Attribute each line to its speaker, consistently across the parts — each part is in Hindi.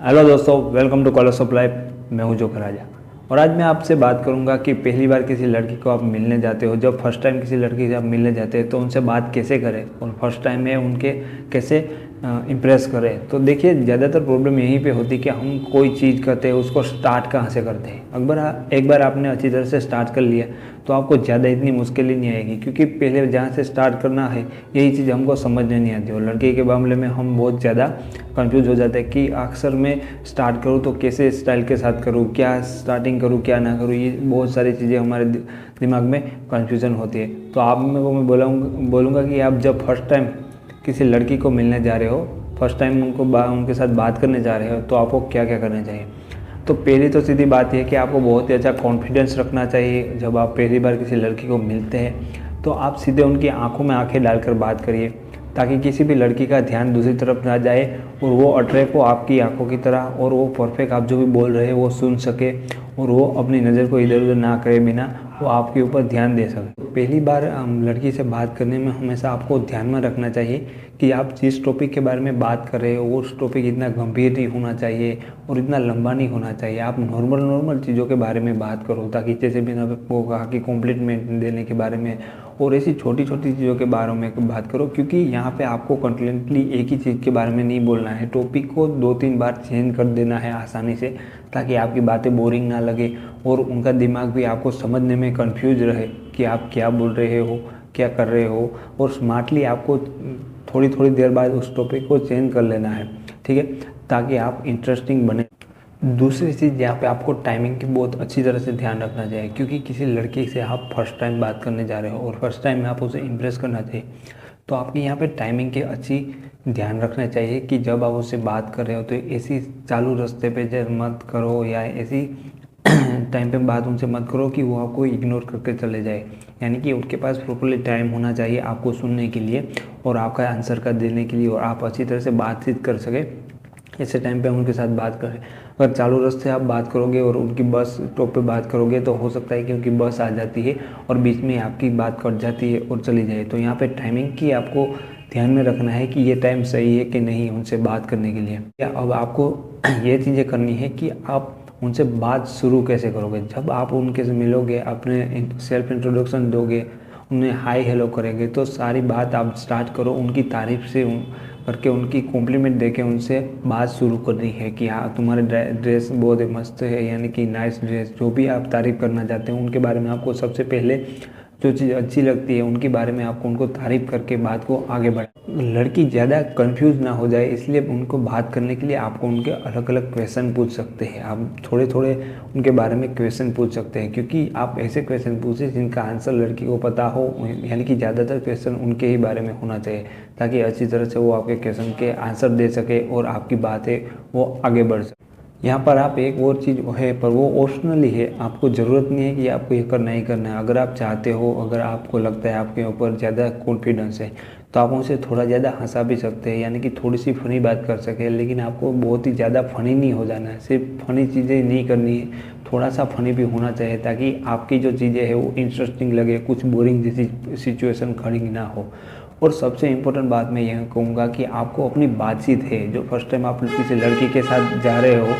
Speaker 1: हेलो दोस्तों, welcome to college of life. मैं हूं जोकर राजा और आज मैं आपसे बात करूंगा कि पहली बार किसी लड़की को आप मिलने जाते हो, जब फर्स्ट टाइम किसी लड़की से आप मिलने जाते हैं तो उनसे बात कैसे करें और फर्स्ट टाइम में उनके कैसे इम्प्रेस करें। तो देखिए, ज़्यादातर प्रॉब्लम यहीं पे होती है कि हम कोई चीज़ करते हैं उसको स्टार्ट कहाँ से करते हैं। एक बार आपने अच्छी तरह से स्टार्ट कर लिया तो आपको ज़्यादा इतनी मुश्किल ही नहीं आएगी, क्योंकि पहले जहाँ से स्टार्ट करना है यही चीज़ हमको समझने नहीं आती। और लड़के के मामले में हम बहुत ज़्यादा कंफ्यूज हो जाते हैं कि अक्सर मैं स्टार्ट करूँ तो कैसे स्टाइल के साथ करूँ, क्या स्टार्टिंग करूँ क्या ना करूँ, ये बहुत सारी चीज़ें हमारे दिमाग में कन्फ्यूज़न होती है। तो आप मैं बोलूँगा कि आप जब फर्स्ट टाइम किसी लड़की को मिलने जा रहे हो, फर्स्ट टाइम उनके साथ बात करने जा रहे हो, तो आपको क्या क्या करना चाहिए। तो पहली तो सीधी बात यह है कि आपको बहुत ही अच्छा कॉन्फिडेंस रखना चाहिए। जब आप पहली बार किसी लड़की को मिलते हैं तो आप सीधे उनकी आंखों में आंखें डालकर बात करिए, ताकि किसी भी लड़की का ध्यान दूसरी तरफ ना जाए और वो अट्रैक्ट हो आपकी आंखों की तरह, और वो परफेक्ट आप जो भी बोल रहे हैं वो सुन सके और वो अपनी नज़र को इधर उधर ना करे, बिना वो आपके ऊपर ध्यान दे सके। पहली बार लड़की से बात करने में हमेशा आपको ध्यान में रखना चाहिए कि आप जिस टॉपिक के बारे में बात कर रहे हो उस टॉपिक इतना गंभीर नहीं होना चाहिए और इतना लंबा नहीं होना चाहिए। आप नॉर्मल चीज़ों के बारे में बात करो, ताकि जैसे भी आपको कहा कि कॉम्प्लीमेंट देने के बारे में और ऐसी छोटी छोटी चीज़ों के बारे में बात करो, क्योंकि यहाँ पे आपको कॉन्टिनेंटली एक ही चीज़ के बारे में नहीं बोलना है। टॉपिक को 2-3 बार चेंज कर देना है आसानी से, ताकि आपकी बातें बोरिंग ना लगे और उनका दिमाग भी आपको समझने में कंफ्यूज रहे कि आप क्या बोल रहे हो, क्या कर रहे हो। और स्मार्टली आपको थोड़ी थोड़ी देर बाद उस टॉपिक को चेंज कर लेना है, ठीक है, ताकि आप इंटरेस्टिंग बने। दूसरी चीज़, यहाँ पे आपको टाइमिंग की बहुत अच्छी तरह से ध्यान रखना चाहिए, क्योंकि किसी लड़की से आप फर्स्ट टाइम बात करने जा रहे हो और फर्स्ट टाइम में आप उसे इम्प्रेस करना चाहिए। तो आपकी यहाँ पे टाइमिंग की अच्छी ध्यान रखना चाहिए कि जब आप उससे बात कर रहे हो तो ऐसी चालू रास्ते पे मत करो, या ऐसी टाइम पे बात उनसे मत करो कि वो आपको इग्नोर करके चले जाए। यानी कि उनके पास प्रॉपरली टाइम होना चाहिए आपको सुनने के लिए और आपका आंसर का देने के लिए, और आप अच्छी तरह से बातचीत कर सके। ऐसे टाइम पे उनके साथ बात करें। अगर चालू रास्ते आप बात करोगे और उनकी बस स्टॉप पे बात करोगे तो हो सकता है कि उनकी बस आ जाती है और बीच में आपकी बात कट जाती है और चली जाए। तो यहाँ पे टाइमिंग की आपको ध्यान में रखना है कि ये टाइम सही है कि नहीं उनसे बात करने के लिए। या अब आपको ये चीज़ें करनी है कि आप उनसे बात शुरू कैसे करोगे। जब आप उनके से मिलोगे, अपने सेल्फ इंट्रोडक्शन दोगे, उन्हें हाय हेलो करेंगे, तो सारी बात आप स्टार्ट करो उनकी तारीफ़ से करके, उनकी कॉम्प्लीमेंट देके उनसे बात शुरू करनी है कि हाँ तुम्हारे ड्रेस बहुत मस्त है, यानी कि नाइस ड्रेस। जो भी आप तारीफ़ करना चाहते हैं उनके बारे में आपको सबसे पहले जो चीज़ अच्छी लगती है उनके बारे में आपको उनको तारीफ़ करके बात को आगे बढ़ा। लड़की ज़्यादा कंफ्यूज ना हो जाए, इसलिए उनको बात करने के लिए आपको उनके अलग अलग क्वेश्चन पूछ सकते हैं। आप थोड़े थोड़े उनके बारे में क्वेश्चन पूछ सकते हैं, क्योंकि आप ऐसे क्वेश्चन पूछें जिनका आंसर लड़की को पता हो। यानी कि ज़्यादातर क्वेश्चन उनके ही बारे में होना चाहिए, ताकि अच्छी तरह से वो आपके क्वेश्चन के आंसर दे सके और आपकी बातें वो आगे बढ़ सके। यहाँ पर आप एक और चीज़ है, पर वो ऑप्शनली है, आपको ज़रूरत नहीं है कि आपको ये करना ही करना है। अगर आप चाहते हो, अगर आपको लगता है आपके ऊपर ज़्यादा कॉन्फिडेंस है, तो आप उनसे थोड़ा ज़्यादा हंसा भी सकते हैं, यानी कि थोड़ी सी फ़नी बात कर सके। लेकिन आपको बहुत ही ज़्यादा फ़नी नहीं हो जाना है, सिर्फ फ़नी चीज़ें नहीं करनी है, थोड़ा सा फ़नी भी होना चाहिए, ताकि आपकी जो चीज़ें हैं वो इंटरेस्टिंग लगे, कुछ बोरिंग जैसी सिचुएशन खड़ी ना हो। और सबसे इम्पोर्टेंट बात मैं यह कहूँगा कि आपको अपनी बातचीत है, जो फर्स्ट टाइम आप किसी लड़की के साथ जा रहे हो,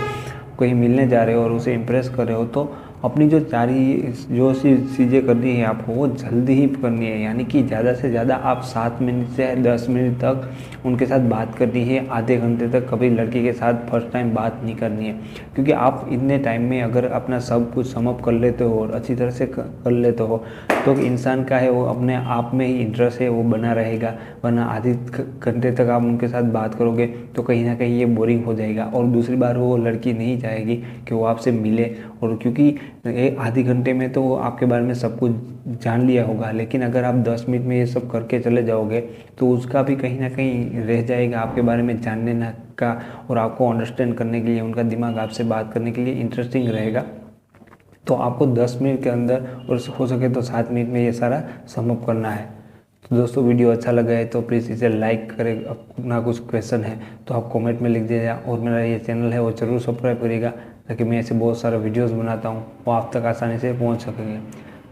Speaker 1: कहीं मिलने जा रहे हो और उसे इम्प्रेस कर रहे हो, तो अपनी जो जो सी चीज़ें करनी है आपको वो जल्दी ही करनी है। यानी कि ज़्यादा से ज़्यादा आप 7 मिनट से 10 मिनट तक उनके साथ बात करनी है, आधे घंटे तक कभी लड़की के साथ फर्स्ट टाइम बात नहीं करनी है। क्योंकि आप इतने टाइम में अगर अपना सब कुछ समअप कर लेते हो और अच्छी तरह से कर लेते हो, तो इंसान का है वो अपने आप में ही इंटरेस्ट है वो बना रहेगा। वरना आधे घंटे तक आप उनके साथ बात करोगे तो कहीं ना कहीं ये बोरिंग हो जाएगा, और दूसरी बार वो लड़की नहीं चाहेगी कि वो आपसे मिले। और क्योंकि आधे घंटे में तो वो आपके बारे में सब कुछ जान लिया होगा, लेकिन अगर आप 10 मिनट में ये सब करके चले जाओगे तो उसका भी कहीं ना कहीं रह जाएगा आपके बारे में जानने ना का, और आपको अंडरस्टैंड करने के लिए उनका दिमाग आपसे बात करने के लिए इंटरेस्टिंग रहेगा। तो आपको 10 मिनट के अंदर और हो सके तो 7 मिनट में ये सारा समअप करना है। तो दोस्तों, वीडियो अच्छा लगा है तो प्लीज़ इसे लाइक करें। अपना कुछ क्वेश्चन है तो आप कमेंट में लिख दीजिए, और मेरा ये चैनल है वो ज़रूर सब्सक्राइब करिएगा, ताकि मैं ऐसे बहुत सारे वीडियोस बनाता हूँ वो आप तक आसानी से पहुँच सकेंगे।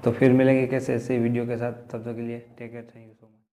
Speaker 1: तो फिर मिलेंगे कैसे ऐसे वीडियो के साथ, तब तक के लिए take care, thank you so much.